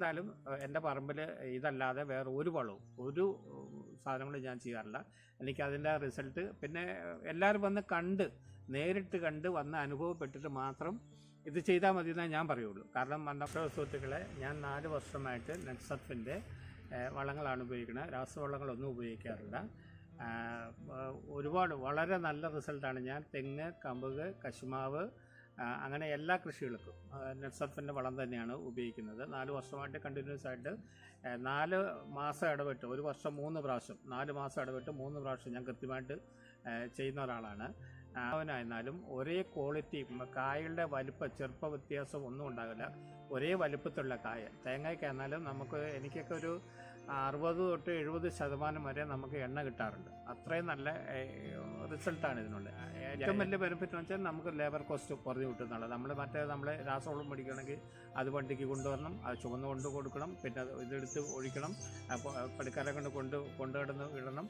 എന്നാലും എൻ്റെ പറമ്പിൽ ഇതല്ലാതെ വേറെ ഒരു വളവും ഒരു സാധനങ്ങളും ഞാൻ ചെയ്യാറില്ല. എനിക്കതിൻ്റെ റിസൾട്ട് പിന്നെ എല്ലാവരും വന്ന് നേരിട്ട് കണ്ട് വന്ന് അനുഭവപ്പെട്ടിട്ട് മാത്രം ഇത് ചെയ്താൽ മതി എന്നേ ഞാൻ പറയുള്ളൂ. കാരണം സുഹൃത്തുക്കളെ, ഞാൻ 4 വർഷമായിട്ട് നെറ്റ്സർഫിൻ്റെ വളങ്ങളാണ് ഉപയോഗിക്കുന്നത്. രാസവളങ്ങളൊന്നും ഉപയോഗിക്കാറില്ല. വളരെ നല്ല റിസൾട്ടാണ്. ഞാൻ തെങ്ങ്, കമുക്, കശുമാവ് അങ്ങനെ എല്ലാ കൃഷികൾക്കും നെറ്റ്സർഫിൻ്റെ വളം തന്നെയാണ് ഉപയോഗിക്കുന്നത്. 4 വർഷമായിട്ട് കണ്ടിന്യൂസ് ആയിട്ട് 4 മാസം ഇടവിട്ട്, ഒരു വർഷം 3 പ്രാവശ്യം, 4 മാസം ഇടവിട്ട് 3 പ്രാവശ്യം ഞാൻ കൃത്യമായിട്ട് ചെയ്യുന്ന ഒരാളാണ്. അവനായിരുന്നാലും ഒരേ ക്വാളിറ്റി, കായകളുടെ ചെറുപ്പ വ്യത്യാസം ഒന്നും ഉണ്ടാകില്ല. ഒരേ വലുപ്പത്തിലുള്ള കായ. തേങ്ങയ്ക്കായിരുന്നാലും എനിക്കൊക്കെ ഒരു 60 തൊട്ട് 70% വരെ നമുക്ക് എണ്ണ കിട്ടാറുണ്ട്. അത്രയും നല്ല റിസൾട്ടാണ് ഇതിനുള്ളത്. ഏറ്റവും വലിയ ബെനിഫിറ്റ് എന്ന് വെച്ചാൽ നമുക്ക് ലേബർ കോസ്റ്റ് കുറഞ്ഞു കിട്ടുന്നുള്ളത്. നമ്മൾ രാസവളം മേടിക്കുകയാണെങ്കിൽ അത് വണ്ടിക്ക് കൊണ്ടുവരണം, അത് ചുവന്ന് കൊണ്ട് കൊടുക്കണം, പിന്നെ ഇതെടുത്ത് ഒഴിക്കണം, പണിക്കാരെ കൊണ്ടുകിടന്ന് ഇടണം.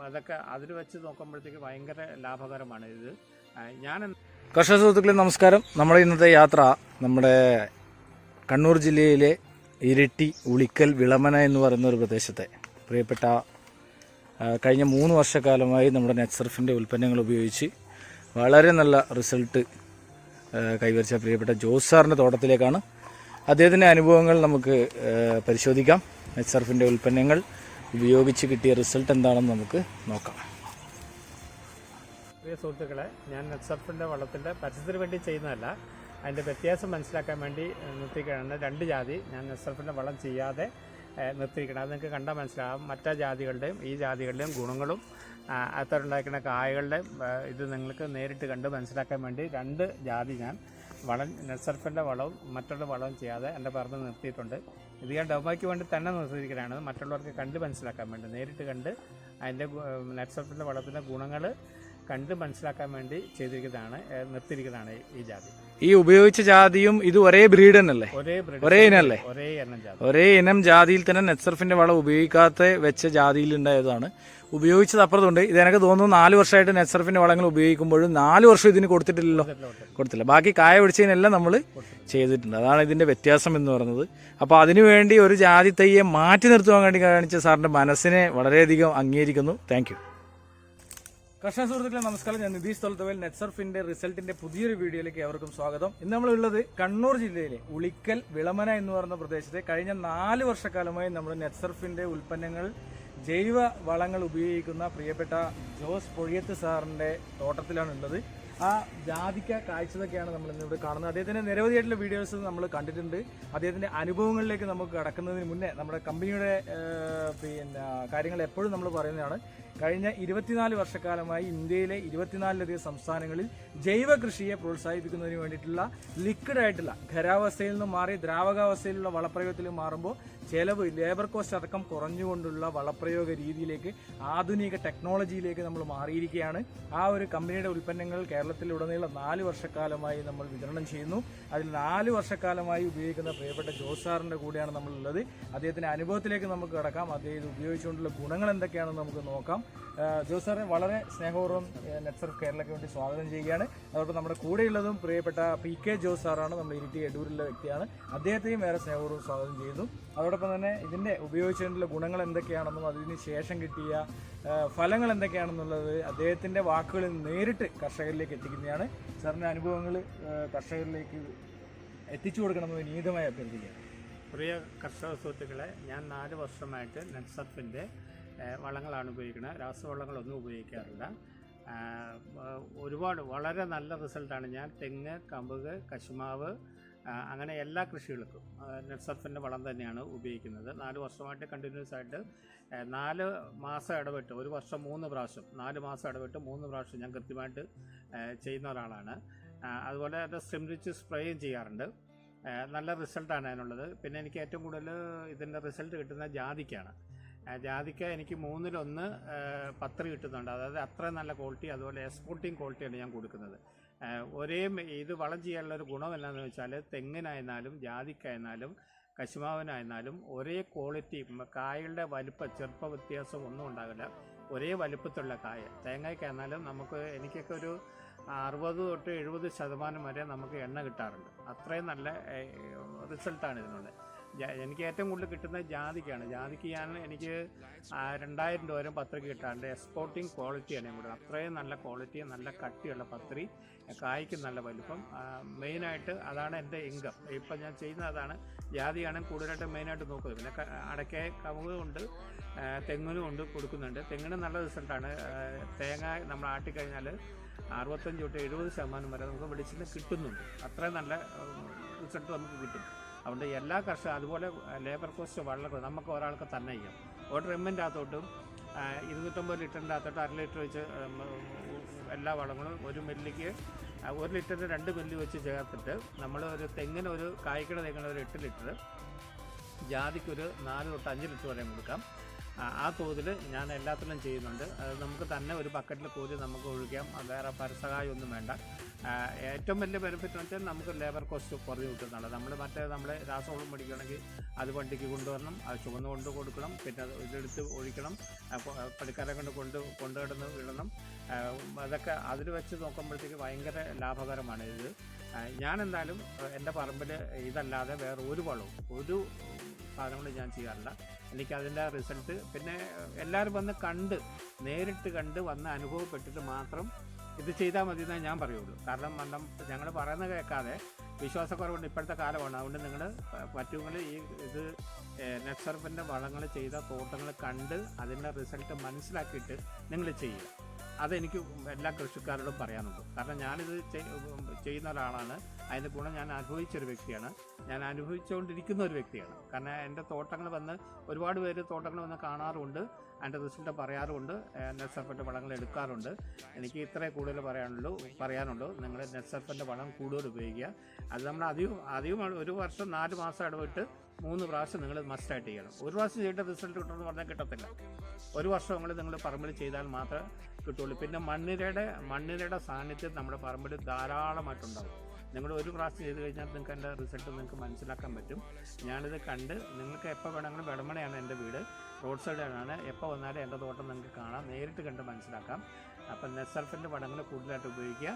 അതൊക്കെ അതിൽ വെച്ച് നോക്കുമ്പോഴത്തേക്ക് ഭയങ്കര ലാഭകരമാണ് ഇത്. കർഷക സുഹൃത്തുക്കളെ നമസ്കാരം. നമ്മുടെ ഇന്നത്തെ യാത്ര നമ്മുടെ കണ്ണൂർ ജില്ലയിലെ ഇരിട്ടി, ഉളിക്കൽ, വിളമന എന്ന് പറയുന്ന ഒരു പ്രദേശത്തെ പ്രിയപ്പെട്ട കഴിഞ്ഞ 3 വർഷക്കാലമായി നമ്മുടെ നെറ്റ്സർഫിൻ്റെ ഉൽപ്പന്നങ്ങൾ ഉപയോഗിച്ച് വളരെ നല്ല റിസൾട്ട് കൈവരിച്ച പ്രിയപ്പെട്ട ജോസ് സാറിൻ്റെ തോട്ടത്തിലേക്കാണ്. അദ്ദേഹത്തിൻ്റെ അനുഭവങ്ങൾ നമുക്ക് പരിശോധിക്കാം. നെറ്റ്സർഫിൻ്റെ ഉൽപ്പന്നങ്ങൾ ഉപയോഗിച്ച് കിട്ടിയ റിസൾട്ട് എന്താണെന്ന് നമുക്ക് നോക്കാം. പ്രിയ സുഹൃത്തുക്കളെ, ഞാൻ നെറ്റ്സർഫിൻ്റെ വളത്തിൻ്റെ പരസ്യത്തിന് വേണ്ടി ചെയ്യുന്നതല്ല, അതിൻ്റെ വ്യത്യാസം മനസ്സിലാക്കാൻ വേണ്ടി നിർത്തിക്കുകയാണ്. 2 ജാതി ഞാൻ നെറ്റ്സർഫിൻ്റെ വളം ചെയ്യാതെ നിർത്തിയിരിക്കണം. അത് നിങ്ങൾക്ക് കണ്ടാൽ മനസ്സിലാകും. മറ്റേ ജാതികളുടെയും ഈ ജാതികളുടെയും ഗുണങ്ങളും അകത്തുണ്ടാക്കുന്ന കായകളുടെയും ഇത് നിങ്ങൾക്ക് നേരിട്ട് കണ്ട് മനസ്സിലാക്കാൻ വേണ്ടി 2 ജാതി ഞാൻ നെറ്റ്സർഫിൻ്റെ വളവും മറ്റുള്ള വളവും ചെയ്യാതെ എൻ്റെ പറമ്പ് നിർത്തിയിട്ടുണ്ട്. ഇത് ഞാൻ ഡെമോയ്ക്ക് വേണ്ടി തന്നെ നിർത്തിയിരിക്കുകയാണ്. മറ്റുള്ളവർക്ക് കണ്ട് മനസ്സിലാക്കാൻ വേണ്ടി, നേരിട്ട് കണ്ട് അതിൻ്റെ നെറ്റ്സർഫിൻ്റെ വളത്തിൻ്റെ ഗുണങ്ങൾ കണ്ട് മനസ്സിലാക്കാൻ വേണ്ടി നിർത്തിയിരിക്കുന്നതാണ് ഈ ജാതി. ഈ ഉപയോഗിച്ച ജാതിയും ഇത് ഒരേ ബ്രീഡ് തന്നെയല്ലേ? ഒരേ ഇനല്ലേ? ഒരേ ഇനം ജാതിയിൽ തന്നെ നെറ്റ്സർഫിന്റെ വളം ഉപയോഗിക്കാത്ത വെച്ച ജാതിയിൽ ഉണ്ടായതാണ്. ഉപയോഗിച്ചത് അപ്പുറത്തുണ്ട്. ഇത് എനിക്ക് തോന്നുന്നു 4 വർഷമായിട്ട് നെറ്റ്സർഫിന്റെ വളങ്ങൾ ഉപയോഗിക്കുമ്പോഴും 4 വർഷം ഇതിന് കൊടുത്തിട്ടില്ല. ബാക്കി കായ പിടിച്ചതിനെല്ലാം നമ്മൾ ചെയ്തിട്ടുണ്ട്. അതാണ് ഇതിന്റെ വ്യത്യാസം എന്ന് പറയുന്നത്. അപ്പോൾ അതിനുവേണ്ടി ഒരു ജാതി തൈയെ മാറ്റി നിർത്തുവാൻ വേണ്ടി കാണിച്ച സാറിന്റെ മനസ്സിനെ വളരെയധികം അംഗീകരിക്കുന്നു. Thank you. കർഷക സുഹൃത്തുക്കളെ നമസ്കാരം. ഞാൻ നിതീഷ് തൊലത്തവേൽ. നെറ്റ്സർഫിന്റെ റിസൾട്ടിന്റെ പുതിയൊരു വീഡിയോയിലേക്ക് ഏവർക്കും സ്വാഗതം. ഇന്ന് നമ്മളുള്ളത് കണ്ണൂർ ജില്ലയിലെ ഉളിക്കൽ, വിളമന എന്ന് പറയുന്ന പ്രദേശത്തെ കഴിഞ്ഞ 4 വർഷക്കാലമായി നമ്മൾ നെറ്റ്സർഫിന്റെ ഉൽപ്പന്നങ്ങൾ, ജൈവ വളങ്ങൾ ഉപയോഗിക്കുന്ന പ്രിയപ്പെട്ട ജോസ് പൊഴിയത്ത് സാറിന്റെ തോട്ടത്തിലാണ് ഉള്ളത്. ആ ജാതിക്ക കാഴ്ചതൊക്കെയാണ് നമ്മൾ ഇന്നിവിടെ കാണുന്നത്. അദ്ദേഹത്തിന്റെ നിരവധിയായിട്ടുള്ള വീഡിയോസ് നമ്മൾ കണ്ടിട്ടുണ്ട്. അദ്ദേഹത്തിന്റെ അനുഭവങ്ങളിലേക്ക് നമുക്ക് കടക്കുന്നതിന് മുന്നേ നമ്മുടെ കമ്പനിയുടെ കാര്യങ്ങൾ എപ്പോഴും നമ്മൾ പറയുന്നതാണ്. കഴിഞ്ഞ 24 വർഷക്കാലമായി ഇന്ത്യയിലെ 24ലധികം സംസ്ഥാനങ്ങളിൽ ജൈവ കൃഷിയെ പ്രോത്സാഹിപ്പിക്കുന്നതിന് വേണ്ടിയിട്ടുള്ള ലിക്വിഡായിട്ടുള്ള ഖരാവസ്ഥയിൽ നിന്നും മാറി ദ്രാവകാവസ്ഥയിലുള്ള വളപ്രയോഗത്തിൽ മാറുമ്പോൾ ചെലവ്, ലേബർ കോസ്റ്റ് അടക്കം കുറഞ്ഞുകൊണ്ടുള്ള വളപ്രയോഗ രീതിയിലേക്ക്, ആധുനിക ടെക്നോളജിയിലേക്ക് നമ്മൾ മാറിയിരിക്കുകയാണ്. ആ ഒരു കമ്പനിയുടെ ഉൽപ്പന്നങ്ങൾ കേരളത്തിലുടനീളം 4 വർഷക്കാലമായി നമ്മൾ വിതരണം ചെയ്യുന്നു. അതിൽ 4 വർഷക്കാലമായി ഉപയോഗിക്കുന്ന പ്രിയപ്പെട്ട ജോസ് സാറിൻ്റെ കൂടെയാണ് നമ്മളുള്ളത്. അദ്ദേഹത്തിൻ്റെ അനുഭവത്തിലേക്ക് നമുക്ക് കിടക്കാം. അദ്ദേഹം ഉപയോഗിച്ചുകൊണ്ടുള്ള ഗുണങ്ങൾ എന്തൊക്കെയാണെന്ന് നമുക്ക് നോക്കാം. ജോസ് സാറെ വളരെ സ്നേഹപൂർവ്വം നെറ്റ്സർഫ് കേരളയ്ക്ക് വേണ്ടി സ്വാഗതം ചെയ്യുകയാണ്. അതോടൊപ്പം നമ്മുടെ കൂടെയുള്ളതും പ്രിയപ്പെട്ട PK ജോസ് സാറാണ്, നമ്മൾ ഇരിട്ടി എടൂരിലുള്ള വ്യക്തിയാണ്. അദ്ദേഹത്തെയും വേറെ സ്നേഹപൂർവ്വം സ്വാഗതം ചെയ്യുന്നു. അതോടൊപ്പം തന്നെ ഇതിൻ്റെ ഉപയോഗിച്ചതിനുള്ള ഗുണങ്ങൾ എന്തൊക്കെയാണെന്നും അതിന് ശേഷം കിട്ടിയ ഫലങ്ങൾ എന്തൊക്കെയാണെന്നുള്ളത് അദ്ദേഹത്തിൻ്റെ വാക്കുകളിൽ നേരിട്ട് കർഷകരിലേക്ക് എത്തിക്കുന്നതാണ്. സാറിൻ്റെ അനുഭവങ്ങൾ കർഷകരിലേക്ക് എത്തിച്ചു കൊടുക്കണമെന്ന് വിനീതമായി അഭ്യർത്ഥിക്കുകയാണ്. പ്രിയ കർഷക സുഹൃത്തുക്കളെ, ഞാൻ 4 വർഷമായിട്ട് നെറ്റ്സർഫിൻ്റെ വളങ്ങളാണ് ഉപയോഗിക്കുന്നത്. രാസവളങ്ങളൊന്നും ഉപയോഗിക്കാറില്ല. വളരെ നല്ല റിസൾട്ടാണ്. ഞാൻ തെങ്ങ്, കമുക്, കശുമാവ് അങ്ങനെ എല്ലാ കൃഷികൾക്കും നെറ്റ്സർഫിൻ്റെ വളം തന്നെയാണ് ഉപയോഗിക്കുന്നത്. 4 വർഷമായിട്ട് കണ്ടിന്യൂസ് ആയിട്ട് 4 മാസം ഇടവിട്ട്, ഒരു വർഷം 3 പ്രാവശ്യം, 4 മാസം ഇടവിട്ട് 3 പ്രാവശ്യം ഞാൻ കൃത്യമായിട്ട് ചെയ്യുന്ന ഒരാളാണ്. അതുപോലെ അത് സ്ട്രിംറിച്ച് സ്പ്രേയും ചെയ്യാറുണ്ട്. നല്ല റിസൾട്ടാണ് അതിനുള്ളത്. പിന്നെ എനിക്ക് ഏറ്റവും കൂടുതൽ ഇതിൻ്റെ റിസൾട്ട് കിട്ടുന്ന ജാതിക്കാണ്. ജാതിക്ക എനിക്ക് 3-1 പത്രി കിട്ടുന്നുണ്ട്. അതായത് അത്ര നല്ല ക്വാളിറ്റി, അതുപോലെ എക്സ്പോർട്ടിങ് ക്വാളിറ്റിയാണ് ഞാൻ കൊടുക്കുന്നത്. ഇത് വളം ചെയ്യാനുള്ള ഒരു ഗുണം എന്താണെന്ന് വെച്ചാൽ തെങ്ങിനായിരുന്നാലും ജാതിക്കായിരുന്നാലും കശുമാവിനായിരുന്നാലും ഒരേ ക്വാളിറ്റി, കായകളുടെ ചെറുപ്പ വ്യത്യാസം ഒന്നും ഉണ്ടാകില്ല. ഒരേ വലുപ്പത്തിലുള്ള കായ. തേങ്ങയ്ക്കായിരുന്നാലും എനിക്കൊക്കെ ഒരു 60 തൊട്ട് 70% വരെ നമുക്ക് എണ്ണ കിട്ടാറുണ്ട്. അത്രയും നല്ല റിസൾട്ടാണ് ഇതിനുള്ളത്. എനിക്ക് ഏറ്റവും കൂടുതൽ കിട്ടുന്നത് ജാതിക്കാണ്. ജാതിക്ക് എനിക്ക് 2000 രൂപ വരെ പത്രിക കിട്ടാറുണ്ട്. എക്സ്പോർട്ടിങ് ക്വാളിറ്റിയാണ് ഇവിടെ. അത്രയും നല്ല ക്വാളിറ്റി, നല്ല കട്ടിയുള്ള പത്രി, കായ്ക്ക് നല്ല വലിപ്പം. മെയിനായിട്ട് അതാണ് എൻ്റെ ഇൻകം. ഇപ്പം ഞാൻ ചെയ്യുന്നത് അതാണ്. ജാതിയാണ് കൂടുതലായിട്ട് മെയിനായിട്ട് നോക്കുന്നത്. പിന്നെ അടയ്ക്ക, കവുങ്ങ് കൊണ്ട്, തെങ്ങിനും കൊണ്ട് കൊടുക്കുന്നുണ്ട്. തെങ്ങിന് നല്ല റിസൾട്ടാണ്. തേങ്ങ നമ്മൾ ആട്ടിക്കഴിഞ്ഞാൽ 65 തൊട്ട് 70% വരെ നമുക്ക് വെളിച്ചെണ്ണ കിട്ടുന്നുണ്ട്. അത്രയും നല്ല റിസൾട്ട് നമുക്ക് കിട്ടും. അതുകൊണ്ട് എല്ലാ കർഷകരും അതുപോലെ ലേബർ കോസ്റ്റ് വളരെ നമുക്ക് ഒരാൾക്ക് തന്നെ ചെയ്യാം. ഒരു ഡ്രമ്മിൻ്റെ അകത്തോട്ടും 250 ലിറ്ററിൻ്റെ അകത്തോട്ട് 1/2 ലിറ്റർ വെച്ച് എല്ലാ വളങ്ങളും ഒരു മില്ലിക്ക് 1 ലിറ്ററിന് 2 മില്ലി വെച്ച് ചേർത്തിട്ട് നമ്മൾ ഒരു തെങ്ങിന്, ഒരു കായ്ക്കട തെങ്ങിന് ഒരു 8 ലിറ്റർ, ജാതിക്കൊരു 4 തൊട്ട് 5 ലിറ്റർ വരെ കൊടുക്കാം. ആ തോതിൽ ഞാൻ എല്ലാത്തിലും ചെയ്യുന്നുണ്ട്. അത് നമുക്ക് തന്നെ ഒരു ബക്കറ്റിൽ കോരി നമുക്ക് ഒഴിക്കാം. വേറെ പരസഹായം ഒന്നും വേണ്ട. ഏറ്റവും വലിയ ബെനിഫിറ്റ് എന്ന് വെച്ചാൽ നമുക്ക് ലേബർ കോസ്റ്റ് കുറഞ്ഞ് കിട്ടുന്നുള്ളത്. നമ്മൾ രാസവളം മേടിക്കുകയാണെങ്കിൽ അത് വണ്ടിക്ക് കൊണ്ടുവരണം, അത് ചുവന്ന് കൊണ്ട് കൊടുക്കണം, പിന്നെ ഇതെടുത്ത് ഒഴിക്കണം, പണിക്കാരെ കൊണ്ടുകിടന്ന് ഇടണം. അതൊക്കെ അതിൽ വെച്ച് നോക്കുമ്പോഴത്തേക്ക് ഭയങ്കര ലാഭകരമാണ് ഇത്. ഞാൻ എന്തായാലും എൻ്റെ പറമ്പിൽ ഇതല്ലാതെ വേറെ ഒരു വളവും ഒരു സാധനങ്ങൾ ഞാൻ ചെയ്യാറില്ല. എനിക്കതിൻ്റെ റിസൾട്ട് പിന്നെ എല്ലാവരും വന്ന് നേരിട്ട് കണ്ട് വന്ന് അനുഭവപ്പെട്ടിട്ട് മാത്രം ഇത് ചെയ്താൽ മതി എന്നേ ഞാൻ പറയുള്ളൂ. കാരണം ഞങ്ങൾ പറയുന്നത് കേൾക്കാതെ വിശ്വാസക്കുറവുണ്ട്. ഇപ്പോഴത്തെ കാലമാണ്. അതുകൊണ്ട് നിങ്ങൾ പറ്റുമെങ്കിൽ ഇത് നെറ്റ്സർഫിൻ്റെ വളങ്ങൾ ചെയ്ത തോട്ടങ്ങൾ കണ്ട് അതിൻ്റെ റിസൾട്ട് മനസ്സിലാക്കിയിട്ട് നിങ്ങൾ ചെയ്യുക. അതെനിക്ക് എല്ലാ കൃഷിക്കാരോടും പറയാനുള്ളൂ. കാരണം ഞാനിത് ചെയ്യുന്ന ഒരാളാണ്. അതിൻ്റെ ഗുണം ഞാൻ അനുഭവിച്ചൊരു വ്യക്തിയാണ്. ഞാൻ അനുഭവിച്ചുകൊണ്ടിരിക്കുന്ന ഒരു വ്യക്തിയാണ്. കാരണം എൻ്റെ തോട്ടങ്ങൾ വന്ന് ഒരുപാട് പേര് തോട്ടങ്ങൾ വന്ന് കാണാറുണ്ട്, അതിൻ്റെ റിസൾട്ട് പറയാറുണ്ട്, നെറ്റ്സർഫിൻ്റെ വളങ്ങൾ എടുക്കാറുണ്ട്. എനിക്ക് ഇത്രേ കൂടുതൽ പറയാനുള്ളൂ. നിങ്ങൾ നെറ്റ്സർഫിൻ്റെ വളം കൂടുതൽ ഉപയോഗിക്കുക. അത് നമ്മൾ അധികം ഒരു വർഷം 4 മാസം ഇടവിട്ട് 3 പ്രാവശ്യം നിങ്ങൾ മസ്റ്റായിട്ട് ചെയ്യണം. ഒരു പ്രാവശ്യം ചെയ്തിട്ട് റിസൾട്ട് കിട്ടുമെന്ന് പറഞ്ഞാൽ കിട്ടത്തില്ല. ഒരു വർഷം നിങ്ങൾ പറമ്പിൽ ചെയ്താൽ മാത്രമേ കിട്ടുള്ളൂ. പിന്നെ മണ്ണിരയുടെ സാന്നിധ്യം നമ്മുടെ പറമ്പിൽ ധാരാളമായിട്ടുണ്ടാകും. നിങ്ങൾ ഒരു പ്രാവശ്യം ചെയ്ത് കഴിഞ്ഞാൽ നിങ്ങൾക്ക് എൻ്റെ റിസൾട്ട് നിങ്ങൾക്ക് മനസ്സിലാക്കാൻ പറ്റും. ഞാനിത് കണ്ട് നിങ്ങൾക്ക് എപ്പോൾ വേണമെങ്കിലും വെടമണയാണ് എൻ്റെ വീട്, റോഡ് സൈഡിലാണ്. എപ്പോൾ വന്നാലും എൻ്റെ തോട്ടം നിങ്ങൾക്ക് കാണാം, നേരിട്ട് കണ്ട് മനസ്സിലാക്കാം. അപ്പം നെറ്റ്സർഫിൻ്റെ വളങ്ങൾ കൂടുതലായിട്ട് ഉപയോഗിക്കുക,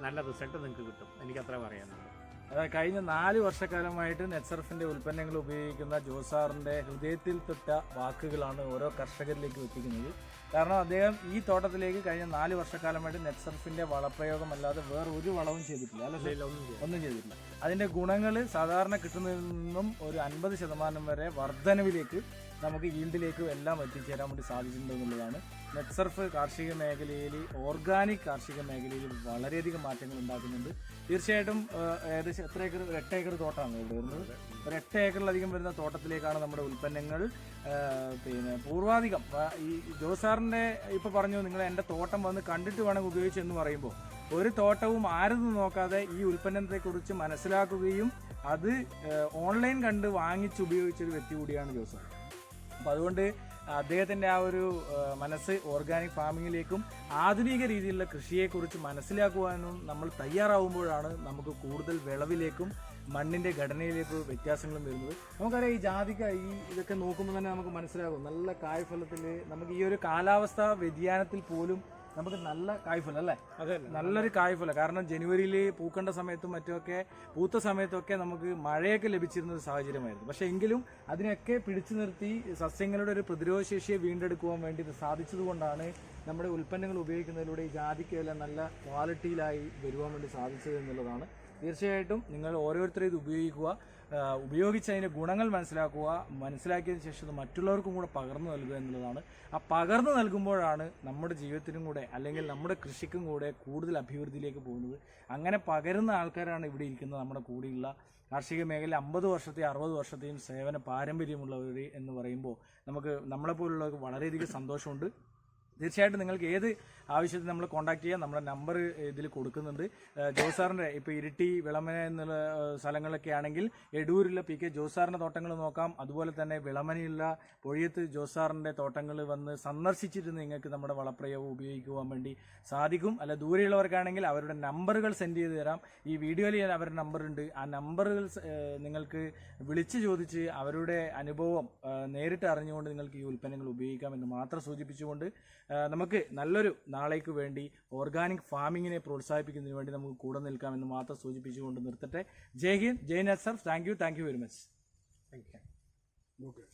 നല്ല റിസൾട്ട് നിങ്ങൾക്ക് കിട്ടും. എനിക്കത്ര പറയാനുള്ളൂ. അതായത് കഴിഞ്ഞ 4 വർഷക്കാലമായിട്ട് നെറ്റ്സർഫിന്റെ ഉൽപ്പന്നങ്ങൾ ഉപയോഗിക്കുന്ന ജോസാറിന്റെ ഹൃദയത്തിൽ തൊട്ട വാക്കുകളാണ് ഓരോ കർഷകരിലേക്ക് എത്തിക്കുന്നത്. കാരണം അദ്ദേഹം ഈ തോട്ടത്തിലേക്ക് കഴിഞ്ഞ 4 വർഷക്കാലമായിട്ട് നെറ്റ്സർഫിന്റെ വളപ്രയോഗം അല്ലാതെ വേറെ ഒരു വളവും ചെയ്തിട്ടില്ല, അല്ലെ? ഒന്നും ചെയ്തിട്ടില്ല. അതിന്റെ ഗുണങ്ങൾ സാധാരണ കിട്ടുന്നതിൽ നിന്നും ഒരു 50% വരെ വർധനവിലേക്ക്, നമുക്ക് ഈൽഡിലേക്കും എല്ലാം എത്തിച്ചേരാൻ വേണ്ടി സാധിച്ചിട്ടുണ്ട് എന്നുള്ളതാണ്. നെറ്റ്സർഫ് കാർഷിക മേഖലയിൽ, ഓർഗാനിക് കാർഷിക മേഖലയിൽ വളരെയധികം മാറ്റങ്ങൾ ഉണ്ടാക്കുന്നുണ്ട്. തീർച്ചയായിട്ടും ഏകദേശം എത്ര ഏക്കർ? 8 ഏക്കർ തോട്ടമാണ് ഇവിടെ വരുന്നത്. ഒരു 8 ഏക്കറിലധികം വരുന്ന തോട്ടത്തിലേക്കാണ് നമ്മുടെ ഉൽപ്പന്നങ്ങൾ പിന്നെ പൂർവാധികം. ഈ ജോസാറിൻ്റെ ഇപ്പോൾ പറഞ്ഞു, നിങ്ങൾ എൻ്റെ തോട്ടം വന്ന് കണ്ടിട്ട് വേണം ഉപയോഗിച്ച് എന്ന് പറയുമ്പോൾ, ഒരു തോട്ടവും ആരെന്ന് നോക്കാതെ ഈ ഉൽപ്പന്നത്തെക്കുറിച്ച് മനസ്സിലാക്കുകയും അത് ഓൺലൈൻ കണ്ട് വാങ്ങിച്ച് ഉപയോഗിച്ചൊരു വ്യക്തി കൂടിയാണ് ജോസാർ. അപ്പോൾ അതുകൊണ്ട് അദ്ദേഹത്തിൻ്റെ ആ ഒരു മനസ്സ് ഓർഗാനിക് ഫാമിങ്ങിലേക്കും ആധുനിക രീതിയിലുള്ള കൃഷിയെക്കുറിച്ച് മനസ്സിലാക്കുവാനും നമ്മൾ തയ്യാറാവുമ്പോഴാണ് നമുക്ക് കൂടുതൽ വിളവിലേക്കും മണ്ണിൻ്റെ ഘടനയിലേക്ക് വ്യത്യാസങ്ങളും വരുന്നത്. നമുക്കറിയാം, ഈ ജാതിക്ക ഇതൊക്കെ നോക്കുമ്പോൾ തന്നെ നമുക്ക് മനസ്സിലാകും, നല്ല കായ്ഫലത്തിൽ നമുക്ക് ഈ ഒരു കാലാവസ്ഥ വ്യതിയാനത്തിൽ പോലും നമുക്ക് നല്ല കായ്ഫലം, അല്ലേ? അതെ, നല്ലൊരു കായ്ഫലം. കാരണം ജനുവരിയിൽ പൂക്കേണ്ട സമയത്തും മറ്റുമൊക്കെ, പൂത്ത സമയത്തൊക്കെ നമുക്ക് മഴയൊക്കെ ലഭിച്ചിരുന്ന ഒരു സാഹചര്യമായിരുന്നു. പക്ഷേ എങ്കിലും അതിനൊക്കെ പിടിച്ചു നിർത്തി സസ്യങ്ങളുടെ ഒരു പ്രതിരോധശേഷിയെ വീണ്ടെടുക്കുവാൻ വേണ്ടി ഇത് സാധിച്ചതുകൊണ്ടാണ് നമ്മുടെ ഉൽപ്പന്നങ്ങൾ ഉപയോഗിക്കുന്നതിലൂടെ ഈ ജാതിക്കയെല്ലാം നല്ല ക്വാളിറ്റിയിലായി വരുവാൻ വേണ്ടി സാധിച്ചത് എന്നുള്ളതാണ്. തീർച്ചയായിട്ടും നിങ്ങൾ ഓരോരുത്തരും ഇത് ഉപയോഗിക്കുക, ഉപയോഗിച്ച് അതിൻ്റെ ഗുണങ്ങൾ മനസ്സിലാക്കിയതിന് ശേഷം ഇത് മറ്റുള്ളവർക്കും കൂടെ പകർന്നു നൽകുക എന്നുള്ളതാണ്. ആ പകർന്നു നൽകുമ്പോഴാണ് നമ്മുടെ ജീവിതത്തിനും കൂടെ, അല്ലെങ്കിൽ നമ്മുടെ കൃഷിക്കും കൂടെ കൂടുതൽ അഭിവൃദ്ധിയിലേക്ക് പോകുന്നത്. അങ്ങനെ പകരുന്ന ആൾക്കാരാണ് ഇവിടെ ഇരിക്കുന്നത്. നമ്മുടെ കൂടെയുള്ള കാർഷിക മേഖല 50 വർഷത്തെയും 60 വർഷത്തെയും സേവന പാരമ്പര്യമുള്ളവർ എന്ന് പറയുമ്പോൾ നമുക്ക് നമ്മളെപ്പോലുള്ളവർക്ക് വളരെയധികം സന്തോഷമുണ്ട്. തീർച്ചയായിട്ടും നിങ്ങൾക്ക് ഏത് ആവശ്യത്തിന് നമ്മൾ കോൺടാക്ട് ചെയ്യാം. നമ്മുടെ നമ്പർ ഇതിൽ കൊടുക്കുന്നുണ്ട്. ജോസാറിൻ്റെ ഇപ്പോൾ ഇരിട്ടി, വിളമന എന്നുള്ള സ്ഥലങ്ങളൊക്കെ ആണെങ്കിൽ എടൂരിലെ PK ജോസാറിൻ്റെ തോട്ടങ്ങൾ നോക്കാം. അതുപോലെ തന്നെ വിളമനയുള്ള പൊഴിയത്ത് ജോസാറിൻ്റെ തോട്ടങ്ങൾ വന്ന് സന്ദർശിച്ചിട്ട് നിങ്ങൾക്ക് നമ്മുടെ വളപ്രയോഗം ഉപയോഗിക്കുവാൻ വേണ്ടി സാധിക്കും. അല്ല, ദൂരെയുള്ളവർക്കാണെങ്കിൽ അവരുടെ നമ്പറുകൾ സെൻഡ് ചെയ്ത് തരാം. ഈ വീഡിയോയിൽ അവരുടെ നമ്പറുണ്ട്. ആ നമ്പറുകൾ നിങ്ങൾക്ക് വിളിച്ച് ചോദിച്ച് അവരുടെ അനുഭവം നേരിട്ട് അറിഞ്ഞുകൊണ്ട് നിങ്ങൾക്ക് ഈ ഉൽപ്പന്നങ്ങൾ ഉപയോഗിക്കാമെന്ന് മാത്രം സൂചിപ്പിച്ചുകൊണ്ട് നമുക്ക് നല്ലൊരു നാളേക്ക് വേണ്ടി ഓർഗാനിക് ഫാമിങ്ങിനെ പ്രോത്സാഹിപ്പിക്കുന്നതിന് വേണ്ടി നമുക്ക് കൂടെ നിൽക്കാമെന്ന് മാത്രം സൂചിപ്പിച്ചുകൊണ്ട് നിർത്തട്ടെ. Jai Hind, Jai Netsurf. Thank you very much. Thank you. Okay.